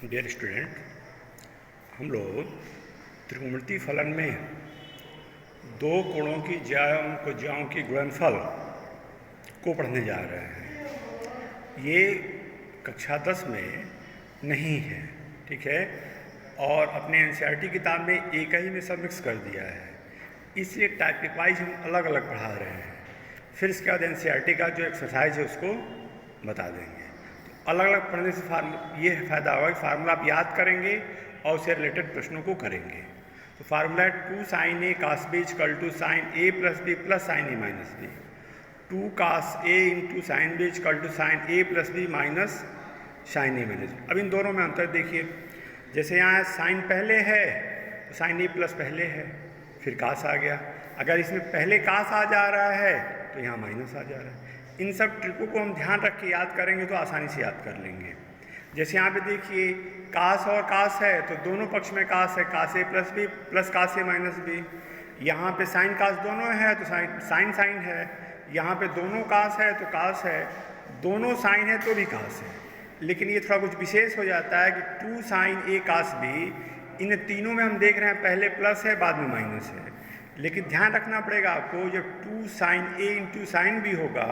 Dear student, हम लोग त्रिकोणमितीय फलन में दो कोणों की ज्याओं की गुणनफल को पढ़ने जा रहे हैं। ये कक्षा 10 में नहीं है, ठीक है, और अपने एनसीईआरटी किताब में एक ही में सब मिक्स कर दिया है, इसलिए टॉपिक वाइज हम अलग अलग पढ़ा रहे हैं। फिर इसके बाद एनसीईआरटी का जो एक्सरसाइज है उसको बता देंगे। तो अलग अलग पढ़ने से ये फ़ायदा होगा कि फार्मूला आप याद करेंगे और उससे रिलेटेड प्रश्नों को करेंगे। तो formula 2 sin a cos b equal to sin a plus b plus sin a minus b, 2 cos a into sine b equal to sin a plus b minus sin a minus b। अब इन दोनों में अंतर देखिए, जैसे यहाँ sign पहले है तो sin a प्लस पहले है, फिर कास आ गया। अगर इसमें पहले कास आ जा रहा है तो यहाँ माइनस आ जा रहा है। इन सब ट्रिकों को हम ध्यान रख के याद करेंगे तो आसानी से याद कर लेंगे। जैसे यहाँ पे देखिए कास और कास है तो दोनों पक्ष में कास है, कास ए प्लस बी प्लस कास ए माइनस बी। यहाँ पे साइन कास दोनों है तो साइन साइन है, यहाँ पे दोनों कास है तो कास है, दोनों साइन है तो भी कास है। लेकिन ये थोड़ा कुछ विशेष हो जाता है कि 2 sin a cos b, इन तीनों में हम देख रहे हैं पहले प्लस है बाद में माइनस है। लेकिन ध्यान रखना पड़ेगा आपको, जब 2 sin a into sine B होगा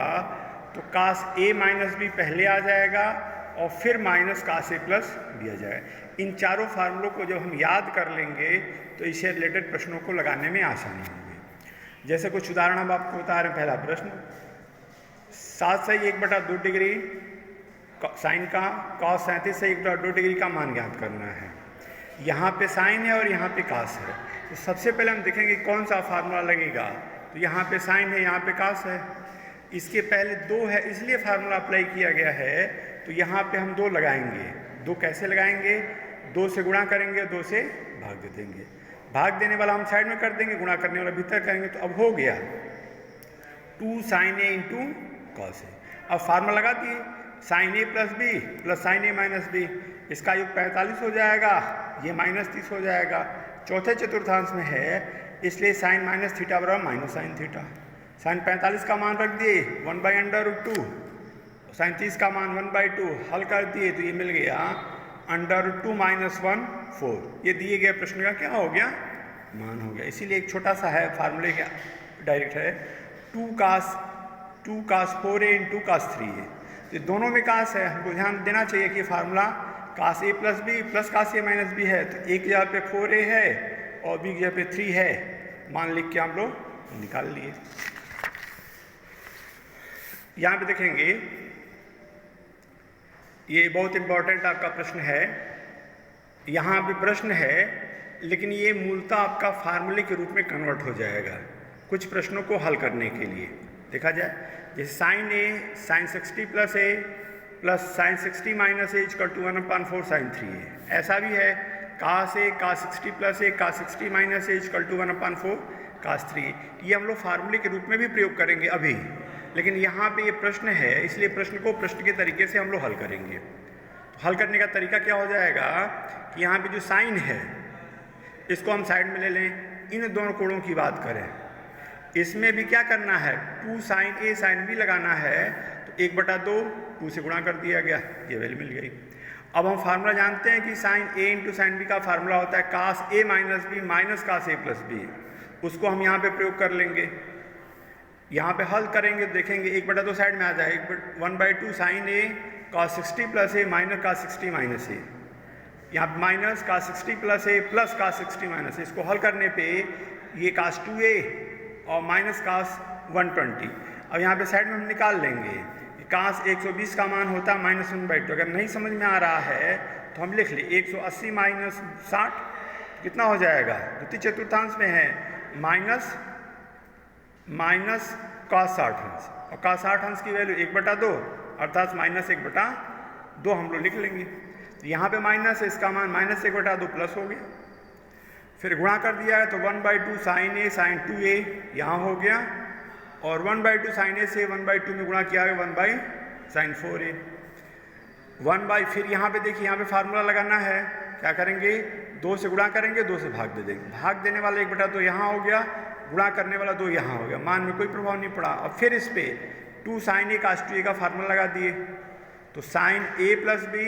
तो कास a माइनस बी पहले आ जाएगा और फिर minus cos a plus b आ जाएगा। इन चारों फार्मूलों को जब हम याद कर लेंगे तो इससे रिलेटेड प्रश्नों को लगाने में आसानी होगी। जैसे कुछ उदाहरण हम आपको बता रहे हैं। पहला प्रश्न, 7 से 1/2 डिग्री साइन का कॉस 37 से 1/2 डिग्री का मान ज्ञात करना है। यहाँ पे साइन है और यहाँ पे कास है, तो सबसे पहले हम देखेंगे कौन सा फार्मूला लगेगा। तो यहाँ पे साइन है, यहाँ पे कास है, इसके पहले 2 है इसलिए फार्मूला अप्लाई किया गया है। तो यहाँ पे हम 2 लगाएंगे। 2 कैसे लगाएंगे? 2 से गुणा करेंगे, 2 से भाग दे देंगे। भाग देने वाला हम साइड में कर देंगे, गुणा करने वाला भीतर करेंगे। तो अब हो गया 2 sin a into cos A. अब फार्मूला लगा दिए, sin a plus B plus sin a minus B, इसका योग 45 हो जाएगा, ये -30 हो जाएगा। चौथे चतुर्थांश में है इसलिए साइन माइनस थीटा बराबर माइनस साइन थीटा। साइन 45 का मान रख दिए 1/√2, साइन 30 का मान 1/2, हल कर दिए तो ये मिल गया √2 - 1 4। ये दिए गए प्रश्न का क्या हो गया? मान हो गया। इसीलिए एक छोटा सा है फार्मूले का डायरेक्ट है 2 cos 4a into cos 3a। तो दोनों में कास है, हमको ध्यान देना चाहिए कि formula cos a plus B plus cos a minus B है। तो एक जगह पे 4a है और बी जगह पे 3 है, मान लिख के हम लोग निकाल लिए। यहाँ पे देखेंगे ये बहुत इंपॉर्टेंट आपका प्रश्न है। यहाँ पे प्रश्न है लेकिन ये मूलतः आपका फार्मूले के रूप में कन्वर्ट हो जाएगा कुछ प्रश्नों को हल करने के लिए। देखा जाए जैसे sine a sine 60 plus a plus sine 60 minus a equal to 1/4 sine 3a। ऐसा भी है cos a cos 60 plus a cos 60 minus a equal to 1/4 cos 3a। ये हम लोग फार्मूले के रूप में भी प्रयोग करेंगे अभी, लेकिन यहाँ पे ये प्रश्न है इसलिए प्रश्न को प्रश्न के तरीके से हम लोग हल करेंगे। तो हल करने का तरीका क्या हो जाएगा कि यहाँ पे जो साइन है इसको हम साइड में ले लें, इन दोनों कोणों की बात करें। इसमें भी क्या करना है 2 sin a sin b लगाना है, तो 1/2 2 से गुणा कर दिया गया, ये वैल्यू मिल गई। अब हम फार्मूला जानते हैं कि sin a into sine b का फार्मूला होता है cos a minus B minus cos a plus B. उसको हम यहाँ पे प्रयोग कर लेंगे। यहाँ पे हल करेंगे तो देखेंगे 1/2 साइड में आ जाएगा 1/2 sin a cos 60 plus a minus cos 60 minus a, यहाँ minus cos 60 plus a plus cos 60 minus a। इसको हल करने पे ये cos 2a और माइनस कास 120। अब यहाँ पे साइड में हम निकाल लेंगे कि कास 120 का मान होता है -1/2। अगर नहीं समझ में आ रहा है तो हम लिख ले 180 माइनस 60 कितना हो जाएगा? द्वितीय चतुर्थांश में है माइनस cos 60 अंश, और cos 60 अंश की वैल्यू 1/2 अर्थात -1/2 हम लोग लिख लेंगे। तो यहाँ पे माइनस है, इसका मान -1/2 प्लस हो गया। फिर गुणा कर दिया है तो 1/2 sin a sin 2a यहाँ हो गया, और 1/2 sin a से 1/2 में गुणा किया है 1/sin 4a 1/। फिर यहाँ पे देखिए यहाँ पे फार्मूला लगाना है, क्या करेंगे 2 से गुणा करेंगे, 2 से भाग दे देंगे। भाग देने वाला 1/2 यहाँ हो गया, गुणा करने वाला 2 यहाँ हो गया, मान में कोई प्रभाव नहीं पड़ा। और फिर इस पे 2 sin a cos 2a का फार्मूला लगा दिए, तो sin a plus B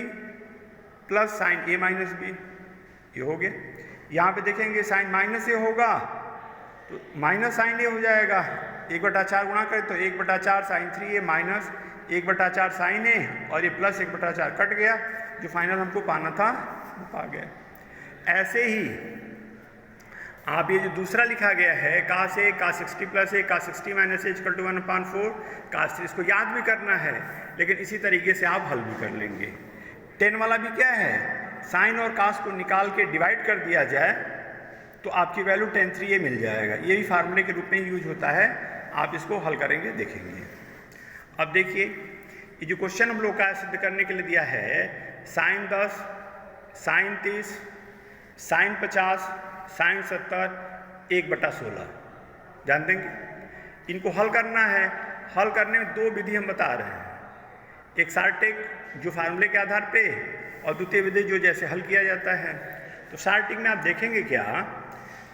plus sine A minus B, ये हो गया। यहाँ पे देखेंगे साइन माइनस ए होगा तो माइनस साइन ए हो जाएगा, 1/4 गुणा करें तो 1/4 साइन 3a माइनस 1/4 साइन ए और ये प्लस 1/4 कट गया, जो फाइनल हमको पाना था वो पा गया। ऐसे ही आप ये जो दूसरा लिखा गया है cos a cos 60 plus a cos 60 minus a = 1/4 cos 3, इसको याद भी करना है लेकिन इसी तरीके से आप हल भी कर लेंगे। tan वाला भी क्या है, साइन और cos को निकाल के डिवाइड कर दिया जाए तो आपकी वैल्यू tan 3a मिल जाएगा। ये भी फार्मूले के रूप में यूज होता है, आप इसको हल करेंगे देखेंगे। अब देखिए ये जो क्वेश्चन हम लोग का सिद्ध करने के लिए दिया है, साइन 10 साइन 30 साइन 50 साइन 70 1/16 जान देंगे। इनको हल करना है, हल करने में दो विधि हम बता रहे हैं, एक शार्टेक जो फार्मूले के आधार पे और द्वितीय विधि जो जैसे हल किया जाता है। तो शार्टेक में आप देखेंगे क्या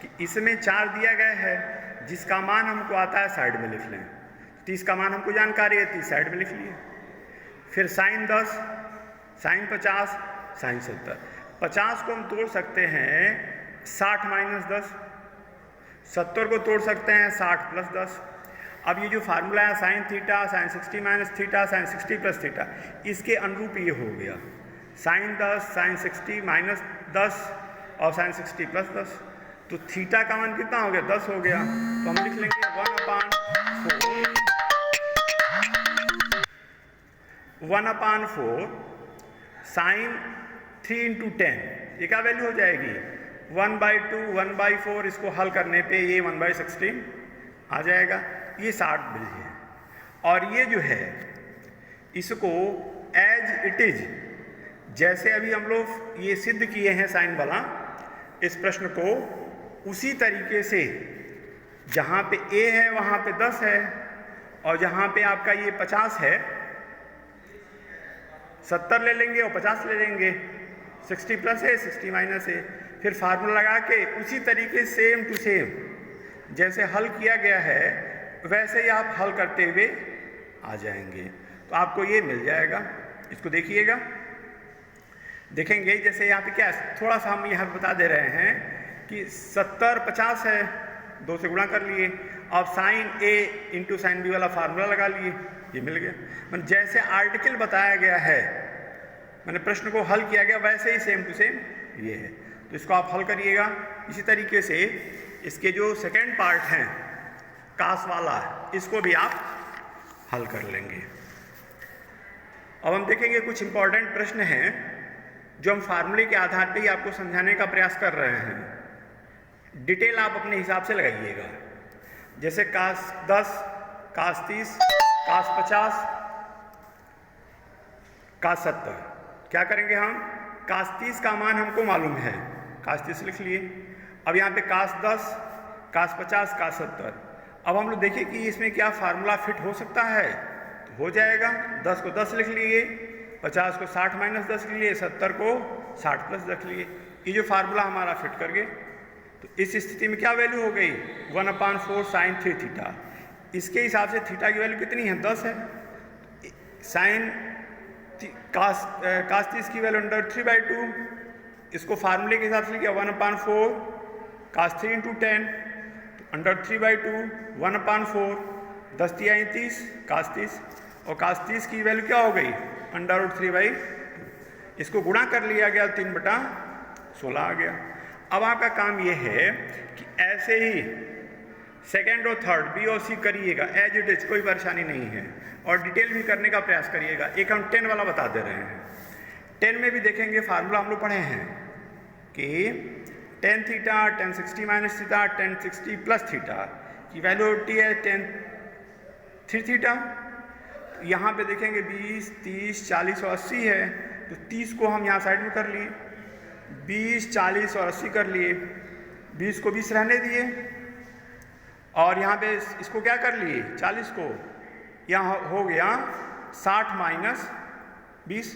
कि इसमें 4 दिया गया है, जिसका मान हमको आता है साइड में लिख लें, 30 का मान हमको जानकारी है 30 साइड में लिख लिए। फिर साइन 10 साइन 50 साइन 70, 50 को हम तोड़ सकते हैं 60 माइनस 10, 70 को तोड़ सकते हैं 60 प्लस 10। अब ये जो फार्मूला है sine theta sine 60 minus theta sine 60 plus theta, इसके अनुरूप ये हो गया साइन 10 साइन 60 माइनस 10 और साइन 60 प्लस 10। तो थीटा का मान कितना हो गया, 10 हो गया। तो हम लिख लेंगे 1/4 साइन 3 × 10, ये क्या वैल्यू हो जाएगी 1/2 1/4, इसको हल करने पे ये 1/16 आ जाएगा। ये 60 मिल है। और ये जो है इसको एज इट इज, जैसे अभी हम लोग ये सिद्ध किए हैं साइन वाला इस प्रश्न को, उसी तरीके से जहाँ पे a है वहाँ पे 10 है और जहाँ पे आपका ये 50 है 70 ले लेंगे और 50 ले लेंगे, 60 प्लस है 60 माइनस है। फिर फार्मूला लगा के उसी तरीके सेम टू सेम जैसे हल किया गया है वैसे ही आप हल करते हुए आ जाएंगे, तो आपको ये मिल जाएगा। इसको देखिएगा, देखेंगे जैसे यहाँ पे क्या थोड़ा सा हम यहाँ बता दे रहे हैं कि 70 50 है, 2 से गुणा कर लिए, अब sine a into sine b वाला फार्मूला लगा लिए, ये मिल गया। मतलब जैसे आर्टिकल बताया गया है, मैंने प्रश्न को हल किया गया वैसे ही सेम टू सेम ये है। तो इसको आप हल करिएगा। इसी तरीके से इसके जो सेकेंड पार्ट हैं कास वाला, इसको भी आप हल कर लेंगे। अब हम देखेंगे कुछ इंपॉर्टेंट प्रश्न हैं जो हम फार्मूले के आधार पे ही आपको समझाने का प्रयास कर रहे हैं। डिटेल आप अपने हिसाब से लगाइएगा, जैसे कास 10 कास 30 कास 50 कास 70। क्या करेंगे हम, कास 30 का मान हमको मालूम है, कास 30 लिख लिए। अब यहाँ पे कास 10 कास 50 कास 70। अब हम लोग देखिए कि इसमें क्या फार्मूला फिट हो सकता है, तो हो जाएगा। 10 को 10 लिख लिए, 50 को 60 माइनस 10 लिख लिए, 70 को 60 प्लस 10 लिए। ये जो फार्मूला हमारा फिट कर गए, तो इस स्थिति में क्या वैल्यू हो गई 1/4 साइन 3 थीटा। इसके हिसाब से थीटा की वैल्यू कितनी है, 10 है। साइन कास 30 की वैल्यू √3/2, इसको फार्मूले के हिसाब से लिखा 1/4 कास 3 × 10, तो √3/2 1/4, 10 × 30 कास 30, और कास 30 की वैल्यू क्या हो गई √3/2। इसको गुणा कर लिया गया, 3/16 आ गया। अब आपका काम यह है कि ऐसे ही सेकेंड और थर्ड बी और सी करिएगा एज इट इज, कोई परेशानी नहीं है, और डिटेल भी करने का प्रयास करिएगा। एक हम 10 वाला बता दे रहे हैं। 10 में भी देखेंगे फार्मूला हम लोग पढ़े हैं कि tan theta tan 60 minus theta tan 60 plus theta की वैल्यू होती है tan 3 थीटा। यहाँ पे देखेंगे 20 30 40 और 80 है, तो 30 को हम यहाँ साइड में कर लिए, 20 40 और 80 कर लिए, 20 को 20 रहने दिए, और यहाँ पे इसको क्या कर लिए 40 को, यहाँ हो गया 60 माइनस 20,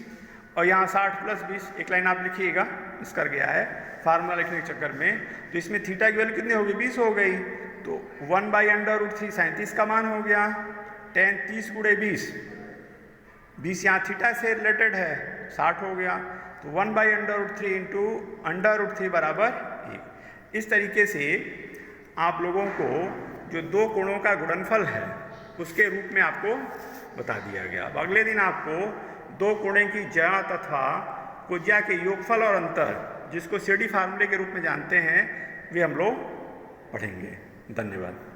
और यहाँ 60 प्लस 20। एक लाइन आप लिखिएगा, इस कर गया है फार्मूला लिखने के चक्कर में। तो इसमें थीटा की वैल्यू कितनी होगी 20 हो गई, तो 1/√3 37 का मान हो गया। tan 30 × 20, 20 यहाँ थीटा से रिलेटेड है, 60 हो गया। तो 1/√3 इंटू √3 बराबर 1। इस तरीके से आप लोगों को जो दो कोणों का गुणनफल है उसके रूप में आपको बता दिया गया। अब अगले दिन आपको दो कोणों की ज्या तथा कुज्या के योगफल और अंतर, जिसको सीडी फार्मूले के रूप में जानते हैं, वे हम लोग पढ़ेंगे। धन्यवाद।